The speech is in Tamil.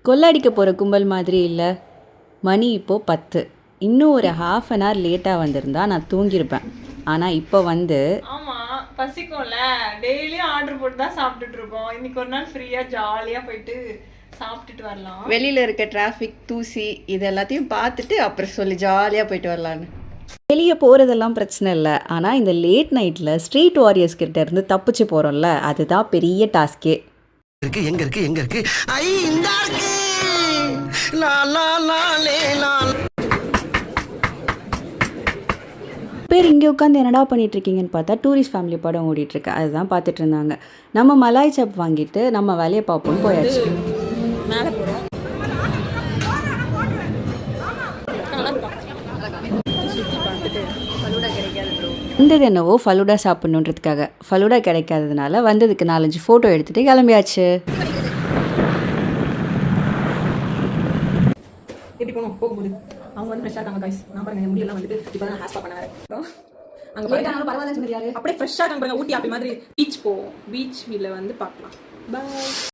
கொள்ளடிக்க போகிற கும்பல் மாதிரி இல்லை. மணி இப்போது 10. இன்னும் ஒரு ½ அன் ஹவர் லேட்டாக வந்திருந்தா நான் தூங்கியிருப்பேன். ஆனால் இப்போ வந்து ஆமாம், பசிக்கும்ல, டெய்லியும் ஆர்டர் போட்டு தான் சாப்பிட்டுட்டு இருக்கோம். இன்னைக்கு ஒரு நாள் ஃப்ரீயாக ஜாலியாக போயிட்டு சாப்பிட்டுட்டு வரலாம். வெளியில் இருக்க டிராஃபிக், தூசி இது எல்லாத்தையும் பார்த்துட்டு அப்புறம் சொல்லி ஜாலியாக போயிட்டு வரலான்னு. வெளியே போகிறதெல்லாம் பிரச்சனை இல்லை. ஆனால் இந்த லேட் நைட்டில் ஸ்ட்ரீட் வாரியர்ஸ் கிட்ட இருந்து தப்பிச்சு போகிறோம்ல, அதுதான் பெரிய டாஸ்கே. எங்க இருக்கு ஐ இந்த இருக்கு பேர் இங்கே உட்காந்து என்னடா பண்ணிட்டு இருக்கீங்கன்னு பார்த்தா டூரிஸ்ட் ஃபேமிலி படம் ஓடிட்டுருக்கு. அதுதான் பார்த்துட்டு இருந்தாங்க. நம்ம மலாய் சாப் வாங்கிட்டு நம்ம வேலையை பார்ப்போம்னு போயாச்சு. மேலே போகிறோம். சுற்றி பார்த்துட்டு ஃபலூடா கிடைக்காது ப்ரோ. வந்தது என்னவோ ஃபலூடா சாப்பிட்ணுன்றதுக்காக. ஃபலூடா கிடைக்காததுனால வந்ததுக்கு 4-5 ஃபோட்டோ எடுத்துகிட்டு கிளம்பியாச்சு. எப்படி போகணும் போகும்போது அவங்க வந்து ஃப்ரெஷ்ஷாக இருக்காங்க கைஸ். நான் பாருங்க முடியெல்லாம் வந்துட்டு இப்போ தான் ஹேர் பண்ண வேறு அங்கே பரவாயில்ல சொல்லியாரு. அப்படியே ஃப்ரெஷ்ஷாக இருக்காங்க பாருங்க. ஊட்டி ஆப்பி மாதிரி பீச் போவோம். பீச் வீல வந்து பார்க்கலாம். பாய்.